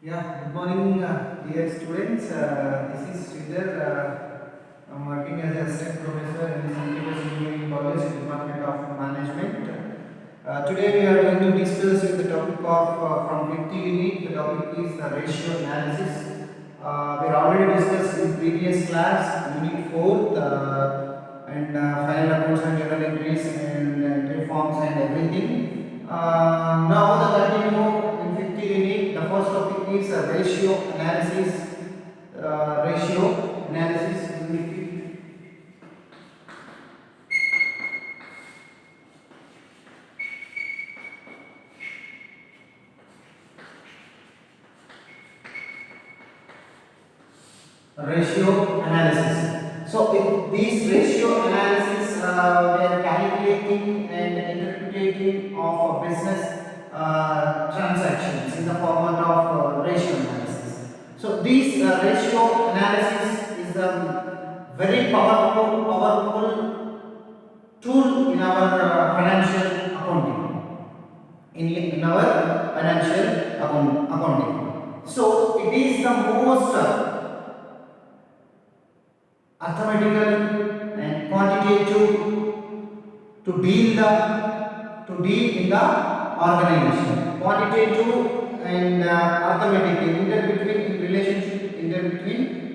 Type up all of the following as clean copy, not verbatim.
Yeah, good morning, dear students. This is Sridhar. I'm working as an assistant professor in the St. Peter's Engineering College, Department of Management. Today we are going to discuss the topic of from 50 unit. The topic is the ratio analysis. We already discussed in previous class, unit 4, and final accounts and journal entries and entry forms and everything. Now the continue in 50 unit. The first topic is ratio analysis. Ratio analysis unit. Ratio analysis. So in this ratio analysis, we are calculating and interpreting of business transactions in the format of ratio analysis. So this ratio analysis is a very powerful tool in our financial accounting. In our financial accounting. So it is the most arithmetical and quantitative to deal in the organization. Quantitative and arithmetical in relationship we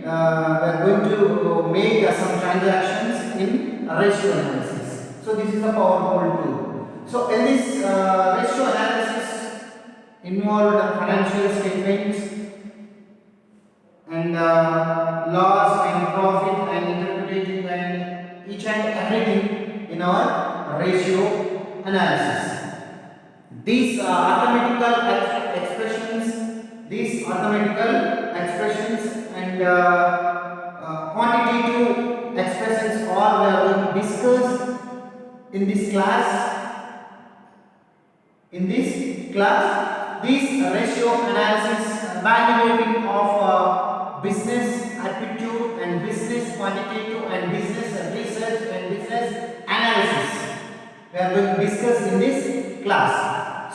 are going to make some transactions in ratio analysis. So this is a powerful tool. So in this ratio analysis involved financial statements and loss and profit and interpreting and each and everything in our ratio analysis. These arithmetical expressions and quantitative expressions all we are going to discuss in this class. This ratio analysis evaluating of business aptitude and business quantitative and business research and business analysis we are going to discuss in this class.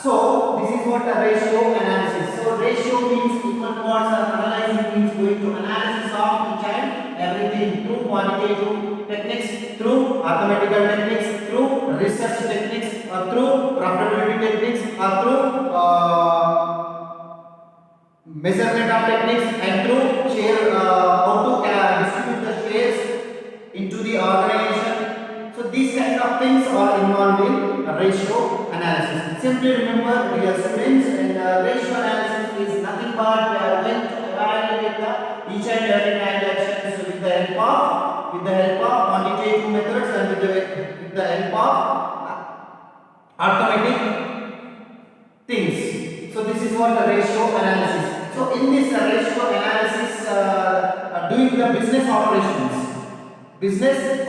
So this is what a ratio analysis. So ratio means equal parts are analyzing means going to analysis of each and everything through quantitative techniques, through mathematical techniques, through research techniques, or through profitability techniques, or through measurement of techniques, and through share how to distribute the shares into the organization. So these kind of things are involved in ratio analysis. Simply remember, dear students, and ratio analysis is nothing but we are going to evaluate the each and every transactions with the help of quantitative methods and with the help of arithmetic things. So this is what the ratio analysis. So in this ratio analysis, doing the business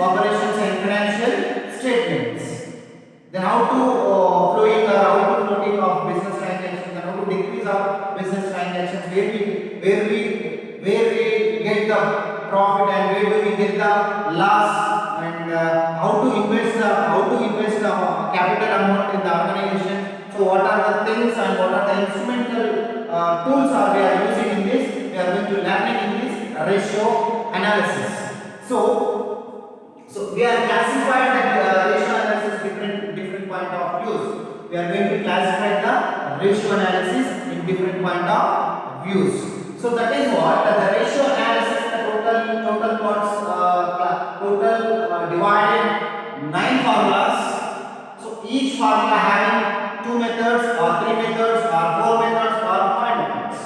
operations and financial statements. Then how to flowing or how to floating of business transactions, and how to decrease of business transactions, where we get the profit and where do we get the loss, and how to invest the capital amount in the organization. So what are the things and what are the instrumental tools are we are using in this? We are going to learn in this ratio analysis. So we are classified the ratio analysis different point of views. We are going to classify the ratio analysis in different point of views. So that is what the ratio analysis, the total parts total divided 9 formulas. So each formula having 2 methods or 3 methods or 4 methods or 5 methods.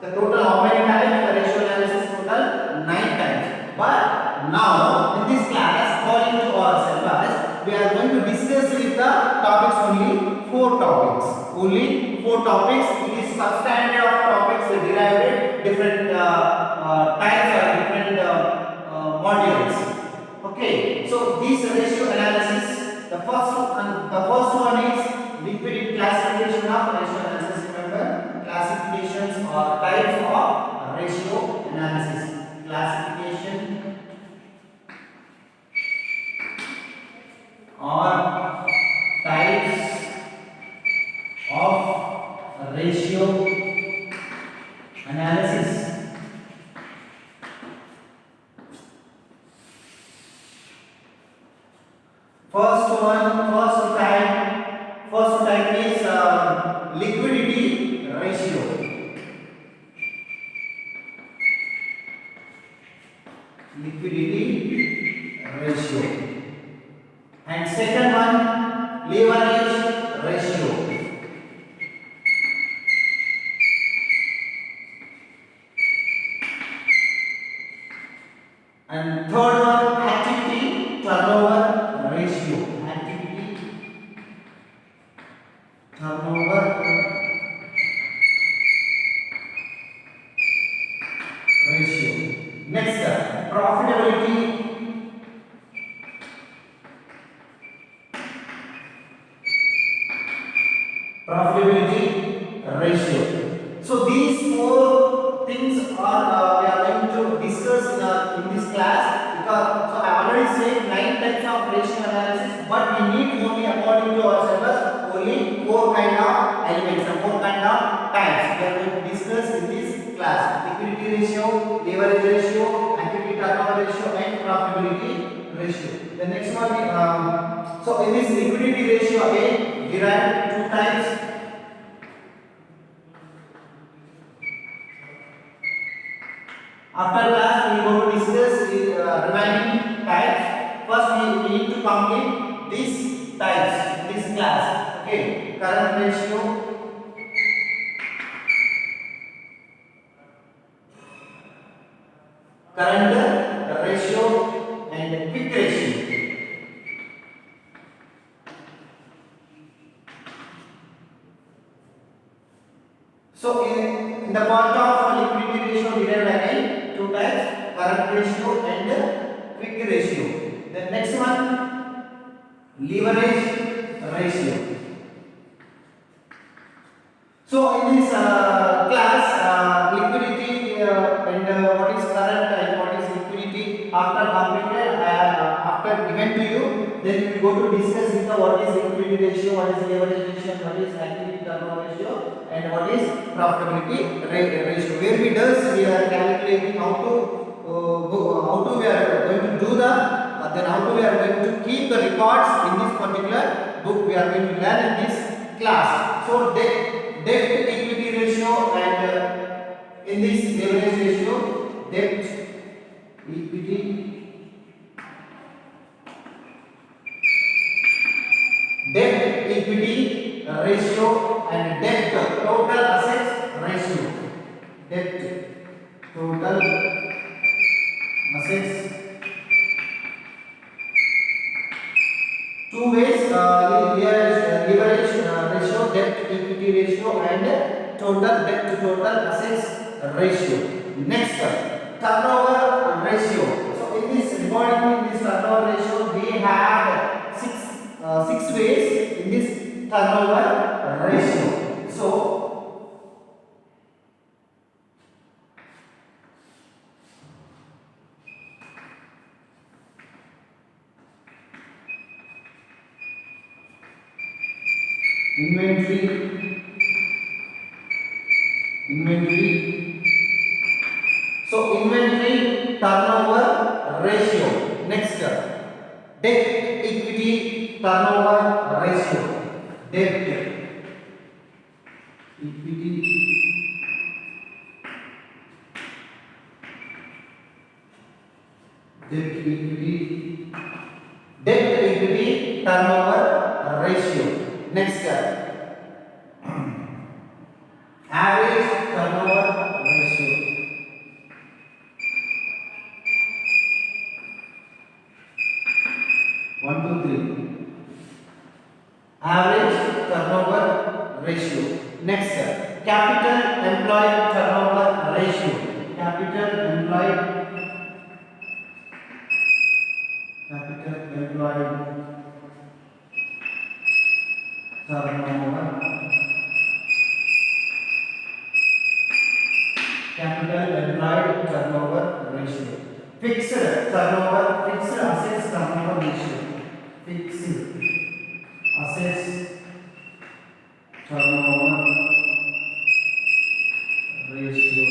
The total how many times the ratio analysis total 9 times. But now in this class, according to our syllabus, we are going to discuss with the topics only 4 topics. Only 4 topics. It is substandard of topics derived different types or different modules. Okay. So this ratio analysis, the first one is liquidity classification of ratio analysis. Remember, classifications or types of ratio analysis. Classification or types of ratio analysis. First type is liquidity ratio. Liquidity ratio. And second one, leverage ratio. And third one, activity turnover ratio. Activity turnover ratio. Next, profitability. Profitability ratio. So these four things are we are going to discuss in this class, because so I already said 9 types of ratio analysis, but we need only, according to our syllabus, only 4 kind of elements and 4 kind of types we are going to discuss in this class: liquidity ratio, leverage ratio, activity turnover ratio, and profitability ratio. The next one, so in this liquidity ratio again derive 2 types. After class we go to discuss remaining types. First we need to complete these types in this class. Okay, current ratio, and quick ratio. So in the part of liquidity ratio derived again 2 types: current ratio and quick ratio. The next one, leverage ratio. So in this class, liquidity and what is current and what is liquidity after completed, after given to you, then we go to discuss with the what is liquidity ratio, what is leverage ratio, what is activity turnover ratio, and what is profitability ratio. Where we are calculating how to we are going to do the then how to we are going to keep the records in this particular book. We are going to learn in this class. So debt equity ratio and in this leverage ratio, debt equity ratio and debt total assets ratio. Debt total assets. 2 ways: leverage ratio, debt equity ratio, and total debt to total assets ratio. Next, turnover ratio. So in this turnover ratio, we have six ways in this turnover ratio. So inventory. So inventory turnover ratio. Next, debt equity turnover ratio. Debt equity turnover ratio. Next, average turnover ratio. One, two, three. Average turnover ratio. Next, capital employed turnover ratio. Capital employed turnover. Capital employed turnover ratio. Fixed assets turnover ratio. Fixed assets turnover ratio.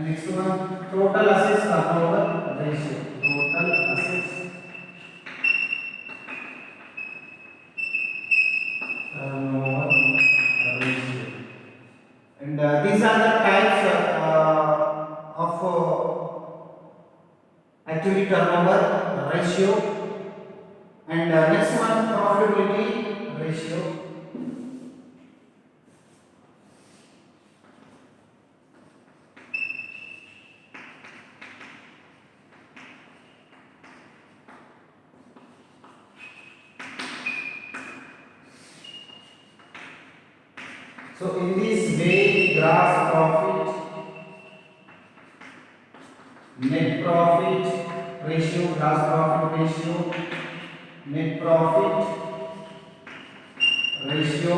And next one, total assets turnover ratio. Total assets turnover ratio. And these are the types of activity turnover ratio. And next one, profitability ratio. So in this way, gross profit, net profit ratio, gross profit ratio, net profit ratio,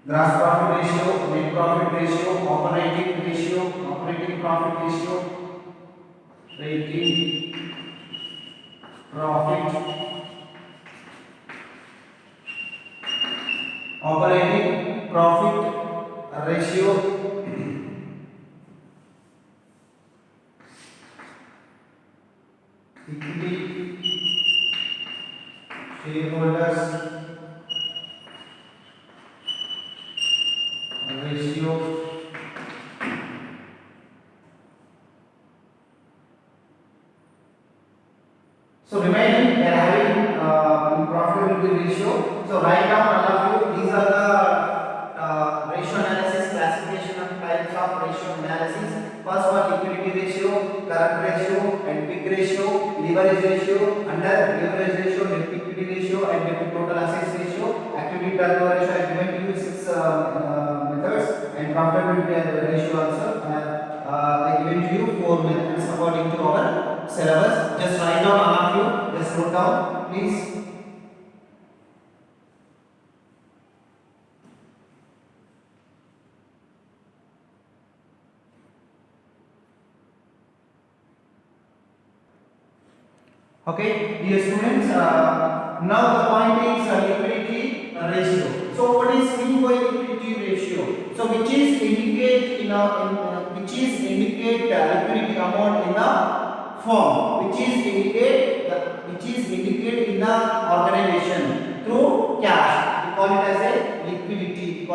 gross profit ratio, net profit ratio, operating profit ratio, rating profit, operating profit ratio, equity shareholders ratio, so remaining we are having profitability ratio. So write down all of you. These are the ratio analysis, classification of types of ratio analysis. First one, liquidity ratio, current ratio, and quick ratio, leverage ratio. Under leverage ratio, debt equity ratio, and debt total assets ratio. Activity turnover ratio. I given to you 6 methods, and profitability ratio also. I given to you 4 methods according to our syllabus. Just write down all of you. Just note down, please. Okay, dear students, now the point is liquidity ratio. So what is mean by liquidity ratio? So which is indicate liquidity amount in the firm, which is indicate in the organization through cash. We call it as a liquidity. So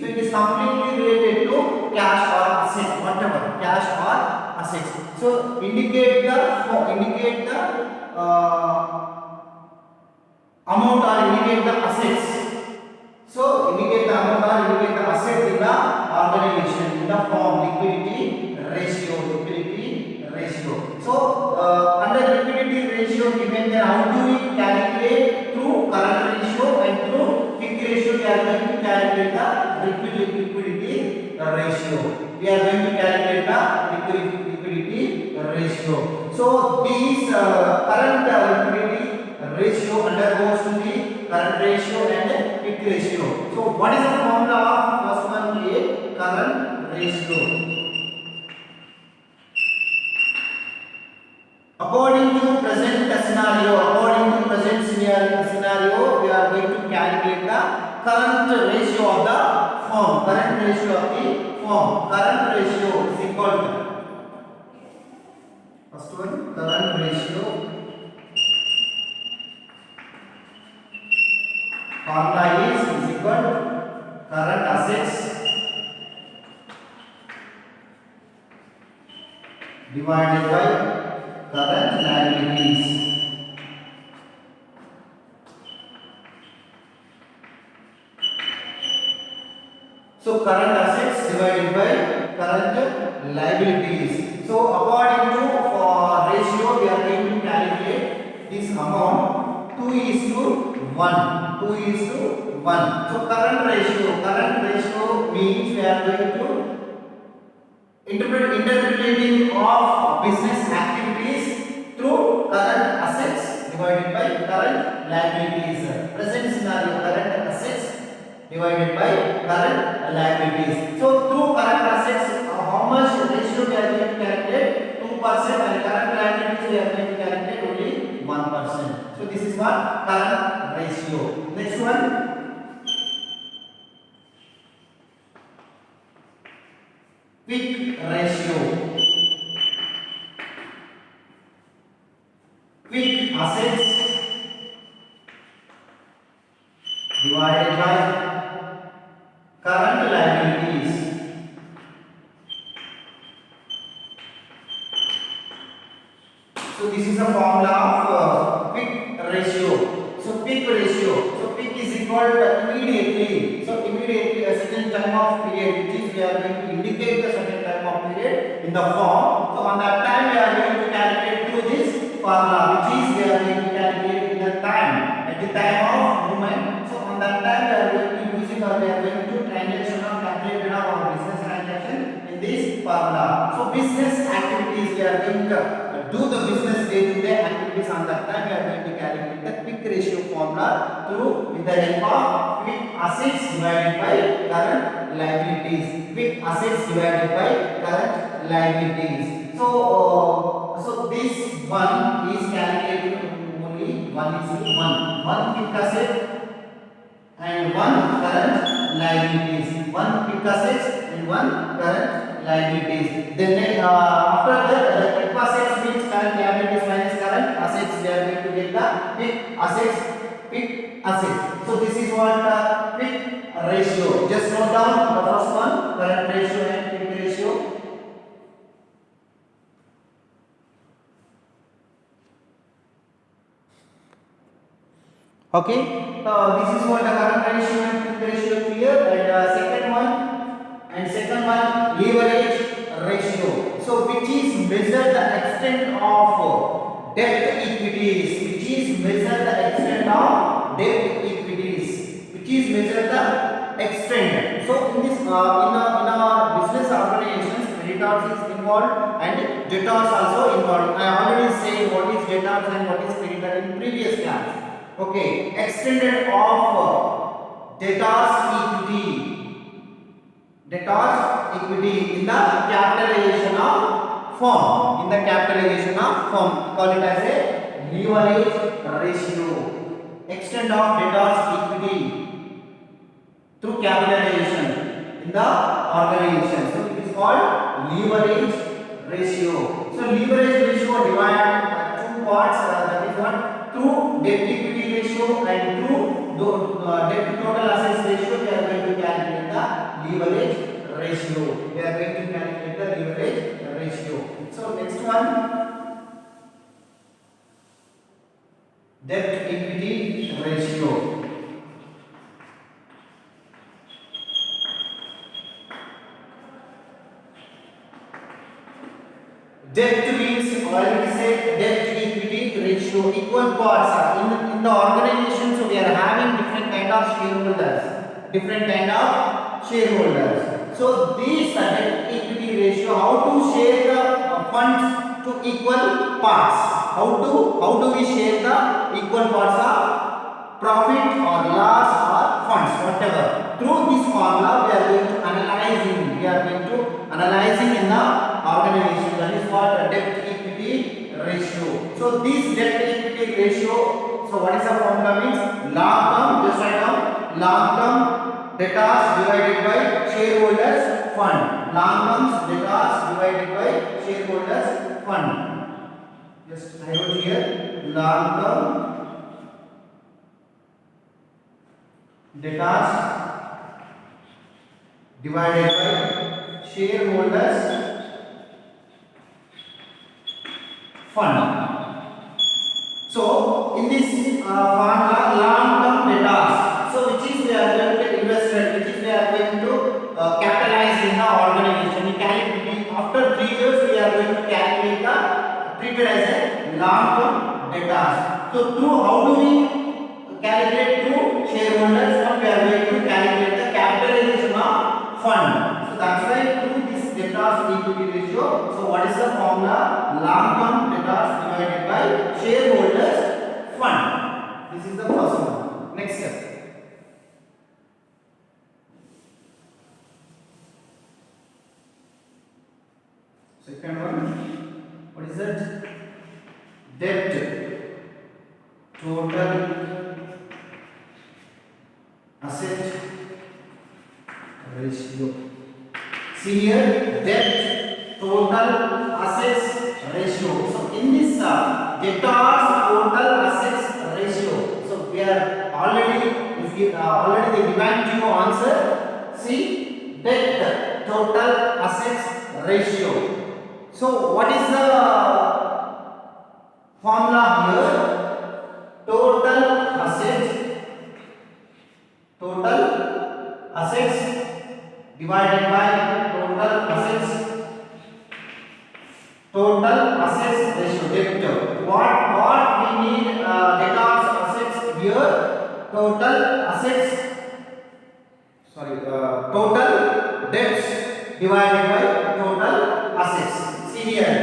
it is completely related to cash or asset, whatever, cash or assets. So indicate the amount or indicate the assets. So indicate the amount or indicate the asset in the organization in the form liquidity ratio. So under liquidity ratio given, then how do we calculate? Through current ratio and through quick ratio we are going to calculate the liquidity ratio. We are going to calculate the liquidity ratio. So these current liquidity ratio undergoes to the current ratio and quick ratio. So what is the formula of first one? A current ratio. According to present scenario, we are going to calculate the current ratio of the firm. Current ratio is equal to, first one, current ratio. Formula is equal to current assets divided by current liabilities. So current assets divided by current liabilities. So according to ratio, we are going to calculate this amount 2:1. 2:1. So current ratio means we are going to interpreting of business activities through current assets divided by current liabilities. Present scenario, current assets divided by current liabilities. So through current assets, how much ratio we are going to calculate? 2%, and current liabilities we are going to calculate only 1%. So this is what current ratio. Next one. quick ratio. Quick assets divided by current liabilities. So this is a formula of quick ratio. So quick ratio. So quick is equal to immediately. So immediately a certain time of period, which is we are going to indicate the certain time of period in the form. So on that time we are going to calculate through this formula, which is we are going to calculate in the time at the time of movement. So on that time we are going to using or we are going to transaction or calculate our business transaction in this formula. So business activities we are going to do the business day-to-day activities on that time we are going to calculate the quick ratio formula through with the help of quick assets divided by current liabilities. Quick assets divided by current liabilities. So this one is calculated only 1:1. One quick asset and one current liabilities. One quick assets and one current liabilities. Then after that the quick assets means current liabilities minus current assets. We are going to get the quick assets. Quick assets. So this is what quick ratio. Just note down the first one, current ratio and quick ratio. Okay, this is what the current ratio and quick ratio clear. And second one leverage ratio. So which is measure the extent of debt equities. Which is measure the extent of debt equities. Which is measure the extent. So in this in our business organizations, creditors is involved and debtors also involved. I already said what is debtors and what is creditor in previous class. Okay, extended of debtors equity in the capitalization of firm. In the capitalization of firm, call it as a leverage ratio. Extent of debtors equity through capitalization in the organization. So it is called leverage ratio. So leverage ratio divided two parts. That is what, through debt equity ratio and through debt to total assets ratio. We are going to calculate the leverage ratio. We are going to calculate the leverage ratio. So next one, debt equity ratio. Debt means already said debt equity ratio, equal parts are in the organization. So we are having different kind of shareholders. So these debt equity ratio, how to share the funds to equal parts. How do we share the equal parts of profit or loss or funds, whatever. Through this formula we are going to analyzing. We are going to analyzing in the organization. That is what the debt equity ratio. So this debt equity ratio, so what is the formula means? Long term, just write down, long term debtors divided by shareholders fund. Long term debtors divided by shareholders fund. Just I wrote here, long term debtors divided by shareholders fund. So in this formula, long-term debtors, so which is we are going to invest, which is we are going to capitalize in the organization. We calculate after 3 years we are going to calculate the treated as a long-term debtors. So through how do we calculate? Through shareholders fund we are going to calculate the capitalization of fund. So that's why through this debtors equity ratio. So what is the formula? Long-term debtors divided by shareholders fund. This is the first one. Next step. Second one. What is that? Debt total asset ratio. See here, debt total assets ratio. So in this debtors total assets ratio. So we are already already they given you answer. See, debt total assets ratio. So what is the formula here? Total assets divided by total assets ratio, debt. What we need debtors assets here, total assets, total debts divided by total assets. See here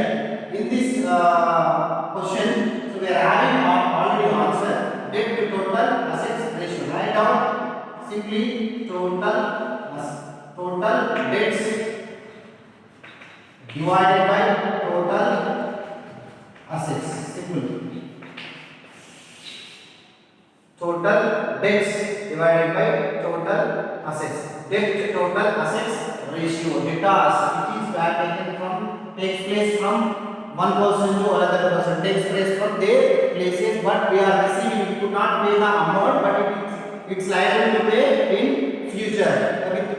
in this question, so we are having already answer, debt to total assets ratio. Write down simply total debts divided by total assets. Simple. Total debts divided by total assets. Debt to total assets ratio. Debtors, which is takes place from one person to another person, takes place from their places, but we are receiving. We could not pay the amount, but it's liable to pay in future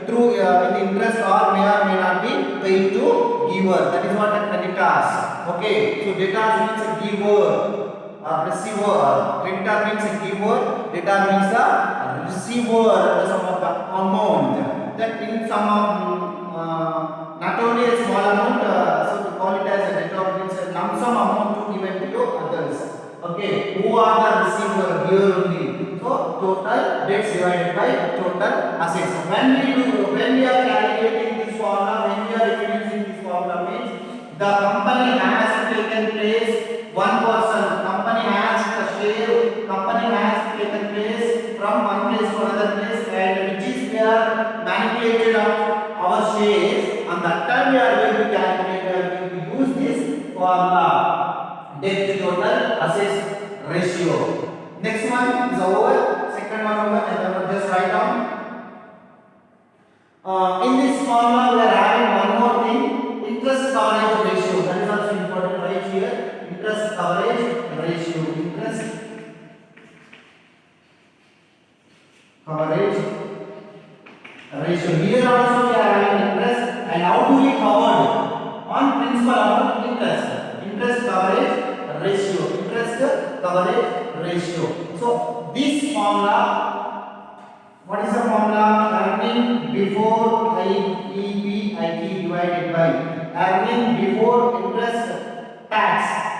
through with interest, or may not be paid to giver. That is what a creditors. Okay, so debtors means a giver. Receiver. Creditor means a giver. Debtor means a receiver. Some of the amount that in some not only a small amount. So we call it as a debtor means a lump sum amount to given to others. Okay, who are the receiver here only? So total debts divided by total assets. When we are calculating this formula, when we are introducing this formula means the company has taken place, one person, company has the share, company has taken place from one place to another place, and which is we are manipulated of our shares, and that time we are going to calculate, we are going to use this formula, debt to total assets ratio. Next one is over, second one over, and then just write down. In this formula we are having one more thing, interest coverage ratio. That is also important right here. Interest coverage ratio. Interest coverage ratio. Here also we are having interest, and how do we cover? On principal amount interest. Interest coverage ratio. Interest coverage ratio. So this formula, what is the formula? Earning before IEBIT divided by earning before interest tax.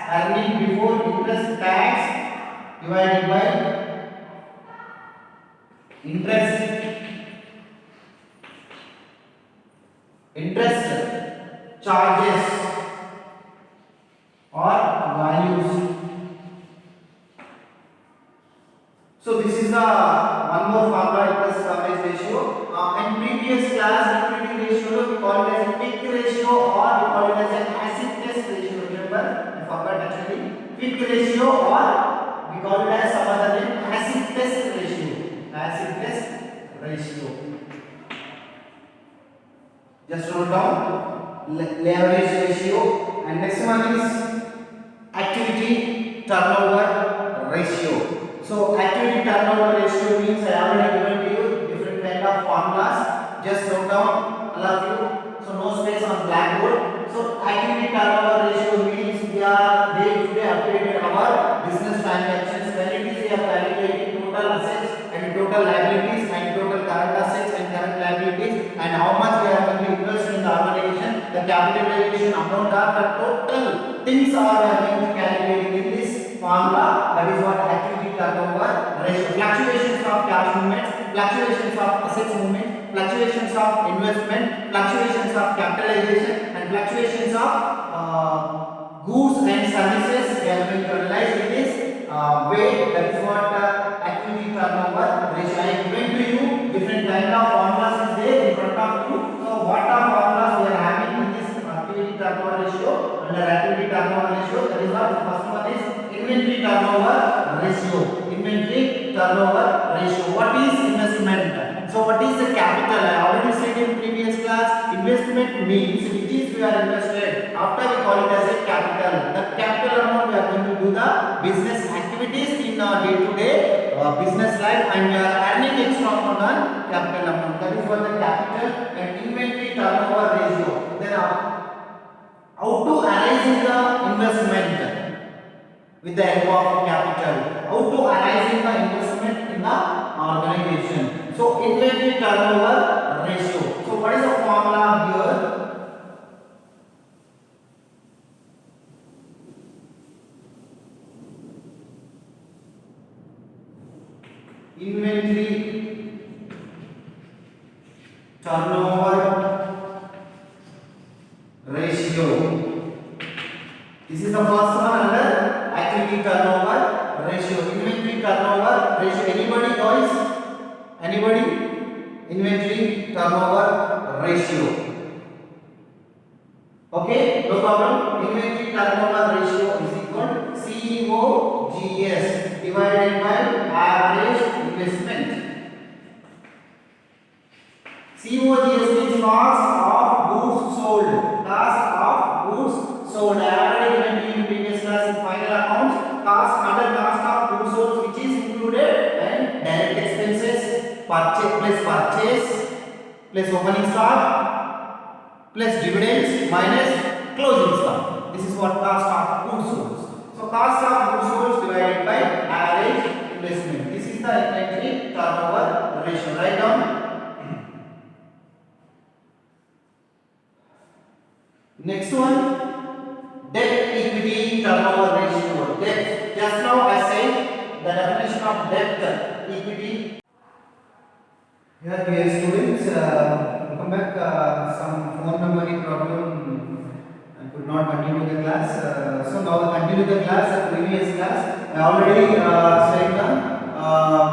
Earning before interest tax divided by interest charges or values. So this is the one more formula, interest coverage ratio. In previous class, liquidity ratio we call it as a quick ratio, or we call it as an acid test ratio. Remember, I forgot actually. Quick ratio, or we call it as some other name, acid test ratio. Acid test ratio. Just note down leverage ratio, and next one is activity turnover ratio. So activity turnover ratio means I already given to you different kind of formulas. Just note down all of you. So no space on blackboard. So activity turnover ratio means we are day to day updated our business transactions. When it is we are calculating total assets and total liabilities and total current assets and current liabilities, and how much we are going to invest in the organization, the capitalization amount, are the total things are going to calculate in this formula. That is what activity turnover ratio. Fluctuations of cash movements, fluctuations of assets movement, fluctuations of investment, fluctuations of capitalization, and fluctuations of goods and services. We are going to analyze in this way. That is what activity turnover ratio. I am going to you different kind of formulas is there in front of you. So what are formulas we are having in this activity turnover ratio? Under activity turnover ratio, that is what the first one is inventory turnover ratio. Inventory turnover ratio. What is investment? So what is the capital? I already said in previous class, investment means which is we are invested. After we call it as a capital. The capital amount we are going to do the business activities in our day-to-day business life, and we are earning extra amount on capital amount. That is what the capital and inventory turnover ratio. Then how to analyze the investment with the help of capital. How to analyze the investment in the organization. So inventory turnover ratio. So what is the formula here? Inventory turnover ratio. This is the first one under activity turnover ratio. Inventory turnover ratio. Anybody guys? Anybody? Inventory turnover ratio. Okay, no problem. Inventory turnover ratio is equal to COGS divided by average investment. COGS means cost of goods sold. Cost of goods sold. Average inventory in previous class in final accounts. Cost under cost of goods sold, which is included and direct expenses, purchase plus opening stock plus dividends minus closing stock. This is what cost of goods sold. So cost of goods sold divided by average investment. This is the inventory turnover ratio. Write down. Next one, debt equity turnover ratio. Debt. Just now I said the definition of debt equity. Here, dear students, welcome back. Some phone memory problem. I could not continue the class. So now I continue the class. Previous class, I already said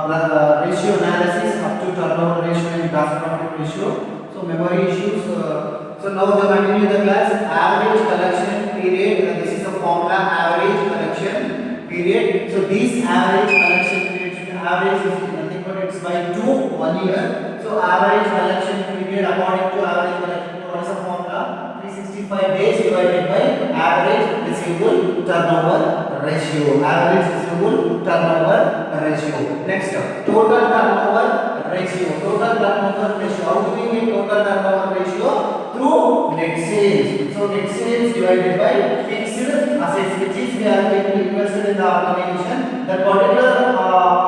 the ratio analysis up to turnover ratio and gross profit ratio. So memory issues. So now we continue the class. Average collection period. This is the formula. Average collection period. So these average collection period, average is nothing but it's by 1 year. So average collection period according to average collection period, what is the formula? 365 days divided by average receivable turnover ratio. Average receivable turnover ratio. Next, total turnover ratio. Total turnover ratio. How do we get total turnover ratio? Through net sales. So net sales divided by fixed assets, which is we are getting invested in the organization. That particular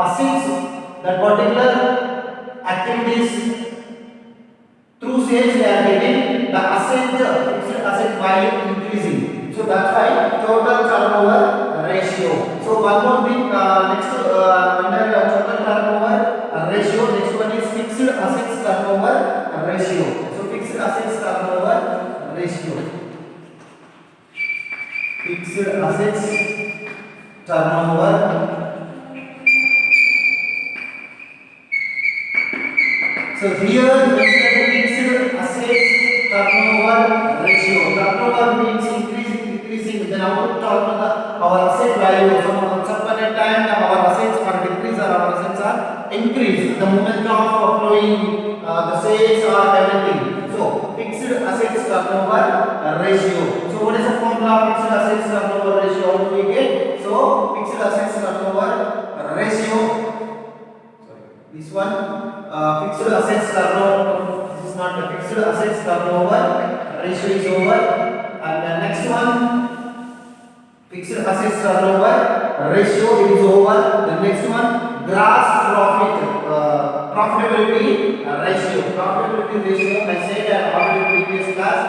assets, that particular activities through sales we are getting the fixed asset value increasing. So that's why total turnover ratio. So one more thing, next under total turnover ratio, next one is fixed assets turnover ratio. So fixed assets turnover ratio. Fixed assets turnover. So here fixed assets turnover ratio. Turnover means increasing. Then how to turn our asset value? Once upon a time our assets are decreased or our assets are increased. The moment of flowing, the sales or everything. So fixed assets turnover ratio. So what is the formula of fixed assets turnover ratio? How do we get? So fixed assets turnover ratio. Sorry, this one fixed assets turnover. This is not the fixed assets turnover ratio is over. And the next one, fixed assets turnover ratio is over. The next one, gross profit profitability ratio. Profitability ratio, I said that already previous class.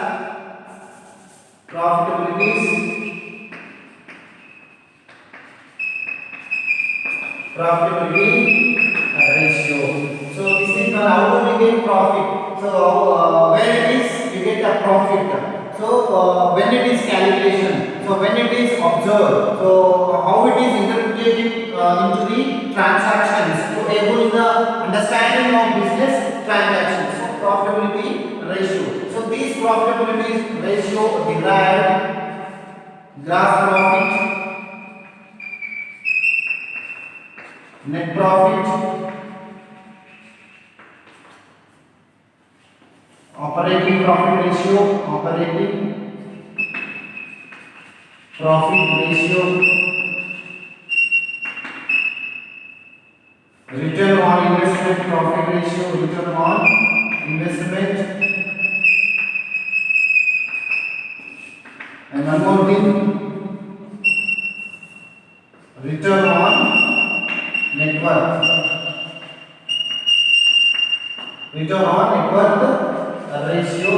Profitability ratio. So this is how do we get profit? So when it is you get a profit. So when it is calculation. So when it is observed. So how it is interpreted into the transactions to able the understanding of business transactions. So profitability ratio. So these profitability ratio derived gross profit, net profit, operating profit ratio, operating profit ratio, return on investment profit ratio, return on investment, and one more thing, return on net worth, return on net worth ratio.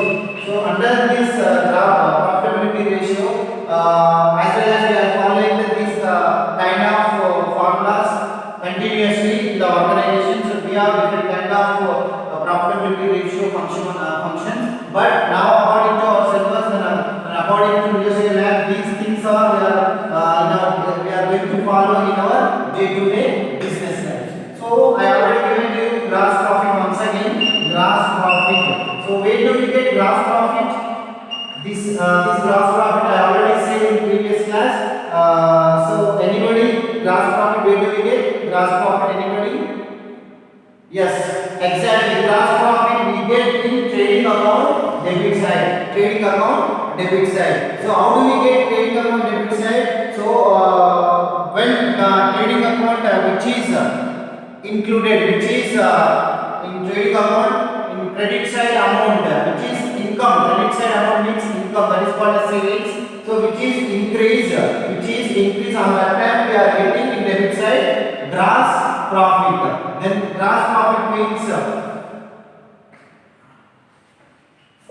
So under this profitability ratio, as well as we are following this kind of formulas continuously in the organization, so we have different kind of profitability ratio functions. But now according to our syllabus and according to USA Lab, these things are we are going to follow in our day-to-day business life. So I already given you gross profit once again. Gross profit. So where do we get gross profit? This gross profit I already said in previous class. So anybody, gross profit, where do we get gross profit? Anybody? Yes, exactly. Gross profit we get in trading account debit side. Trading account debit side. So how do we get trading account debit side? So when trading account which is included, which is in trading account, in credit side amount which is income. Credit side amount means income, that is called as savings. So which is increase on that time we are getting in debit side gross profit. Then gross profit means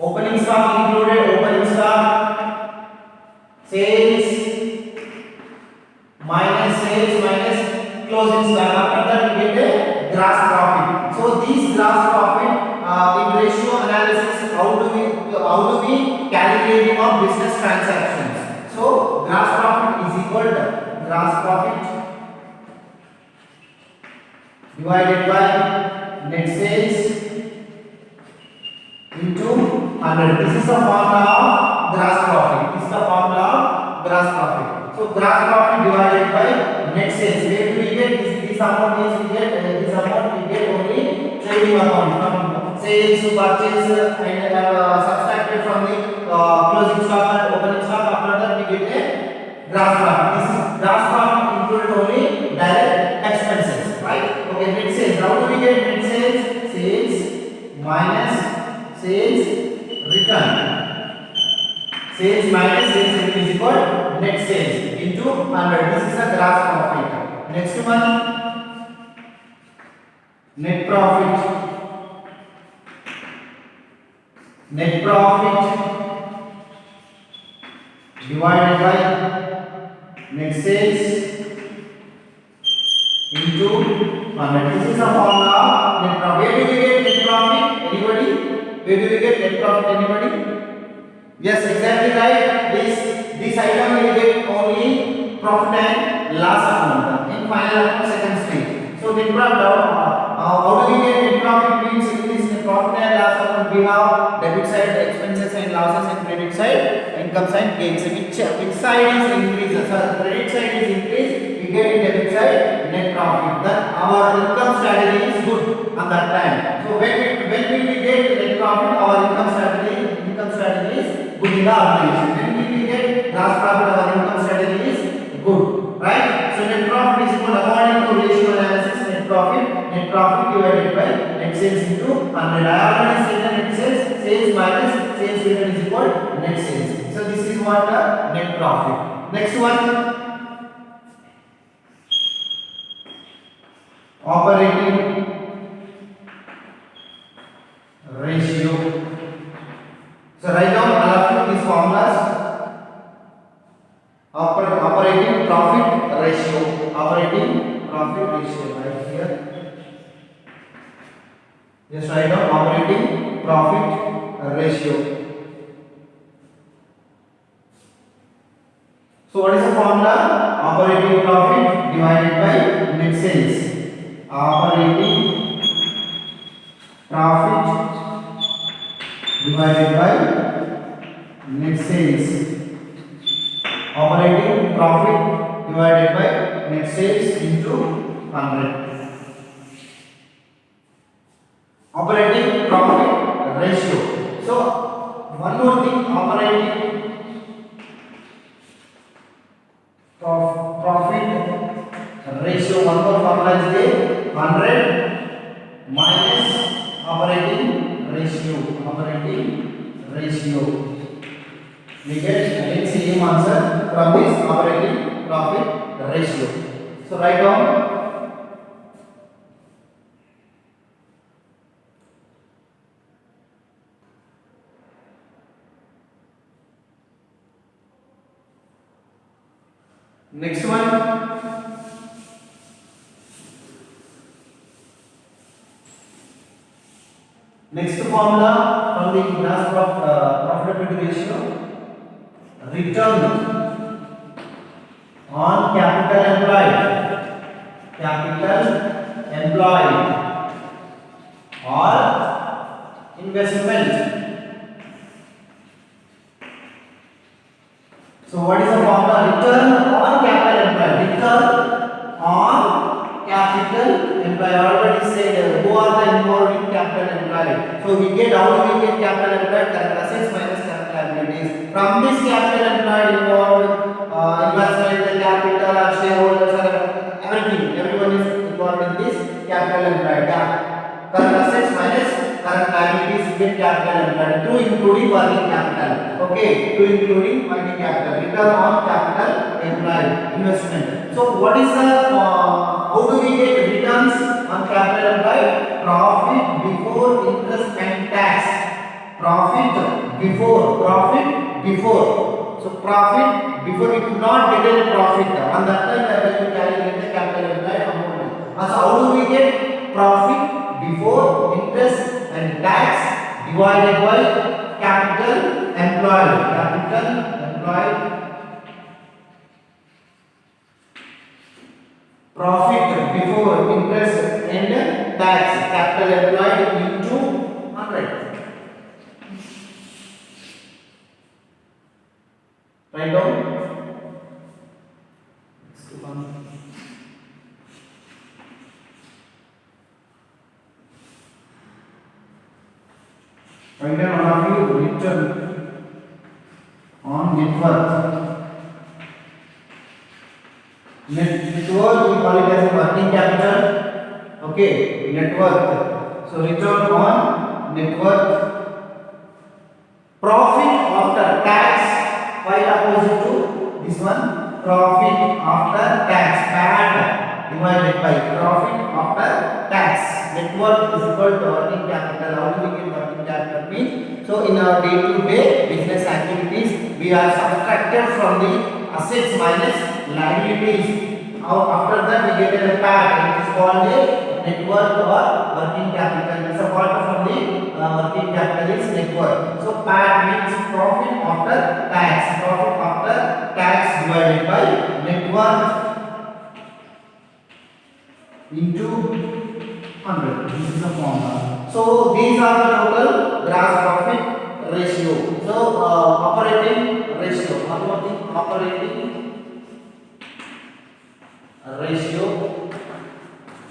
opening stock included, opening stock, sales minus closing stock. After that we get a gross profit. So this gross profit in ratio analysis, how do we calculate of business transactions? So gross profit is equal to gross profit divided by net sales into 100. This is the formula of gross profit. This is the formula of gross profit. So gross profit divided by net sales. Where do we get this amount? This amount we get only trading account from sales, purchase, and subtracted from the closing stock and opening stock. After that we get a gross profit. This is gross profit included only direct expenses, right? Okay, net sales. How do we get net sales? Sales minus sales return. Sales minus sales return is equal net sales into 100. This is the gross profit. Next one, net profit. Net profit divided by net sales into 100. This is the formula of net profit. Where do we get net profit? Anybody? Where do we get net profit? Anybody? Yes, exactly right. This item will get only profit and loss account in final account second stage. So net profit, how do we get net profit? Means in this profit and loss account we have debit side expenses and losses and credit side income side gains. Which side is increased? So credit side is increased, we get in debit side net profit. Then our income strategy is good on that time. So when will we get net profit? Our income strategy is good in the organization. When will we get gross profit? Our income strategy is good, right? So net profit is equal, according to ratio analysis, net profit divided by net sales into 100. I already said that net sales minus sales return is equal to net sales. So this is what the net profit. Next one, operating ratio. So write down all of these formulas. Operating profit ratio. Operating profit ratio right here. Just write down operating profit ratio. So what is the formula? Operating profit divided by net sales. Operating profit divided by net sales. Operating profit divided by net sales into 100. Operating profit ratio. So operating profit ratio. One more formula is there, 100 minus operating ratio. We get same answer from this operating profit ratio. So write down. Next one. Next formula from the gross profitability ratio. Return on capital employed or investment. So what is the formula? Return on capital employed. Return on capital employed. I already said who are the involved in capital employed. So we get, how do we get capital employed? Current assets minus current liabilities. From this capital employed involved investment, capital, shareholders, everything. Everyone is involved in this capital employed. Current assets minus current liabilities, we get capital employed. To including working capital. Okay, to including working capital. Return on capital employed, investment. So what is the how do we get returns on capital employed? Profit before interest and tax. Profit before. So profit before, we could not get any profit. On that time we are going to calculate the capital employed amount. So how do we get profit before interest and tax divided by capital employed. Profit before interest and tax, capital employed into 100. Write down. Write down all of you, return on net worth. Net worth, we call it as a working capital. Okay, net worth. So return on net worth. Profit after tax, quite opposite to this one. Profit after tax, PAT divided by profit after tax. Net worth is equal to working capital. How do we get working capital means? So in our day-to-day business activities, we are subtracted from the assets minus liabilities. After that we get a PAT, which is called a net worth or working capital. It's a part from the working capital is net worth. So PAT means profit after tax. Profit after tax divided by net worth into 100. This is the formula. So these are the total gross profit ratio. So operating ratio.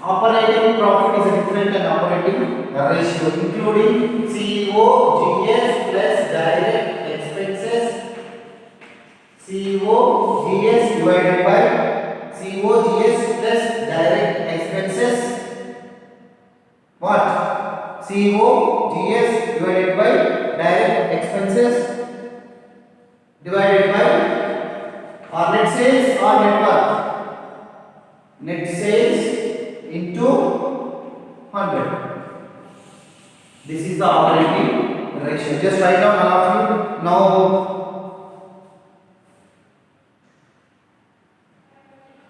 Operating profit is a different than operating ratio, including COGS plus direct expenses. COGS divided by COGS plus direct expenses. What? COGS divided by direct expenses divided by or net sales or net worth. Net sales into 100. This is the operating ratio. Just write down all of you now.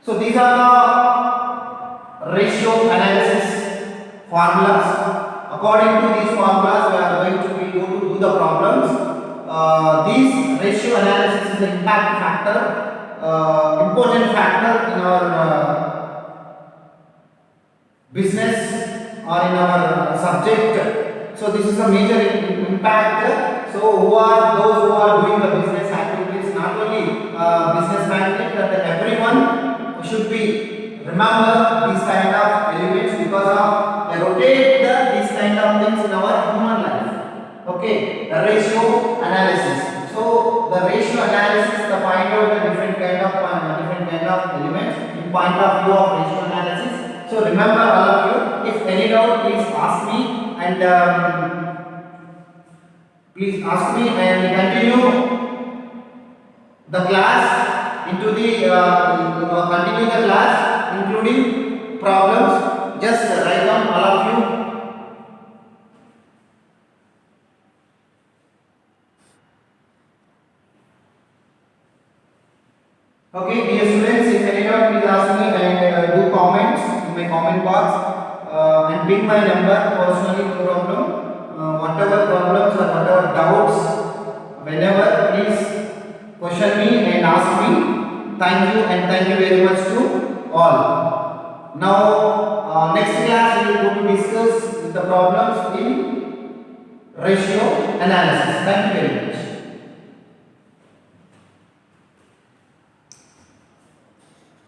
So these are the ratio analysis formulas. According to these formulas, we are going to be able to do the problems. These ratio analysis is the impact factor, important factor in our business or in our subject. So this is a major impact. So who are those who are doing the business activities? Not only businessman, but everyone should be remember these kind of elements because of they rotate these kind of things in our human life. Okay, the ratio analysis. So the ratio analysis, the find out the different kind of elements in point of view of ratio analysis. So remember all of you, if any doubt, please ask me and continue the class into the continue the class including problems. Just write down all of you. Okay, dear students, if any doubt, please ask me and do comments in my comment box and ping my number personally, no problem. Whatever problems or whatever doubts, whenever, please question me and ask me. Thank you and thank you very much to all. Now, next class we will go to discuss the problems in ratio analysis. Thank you very much.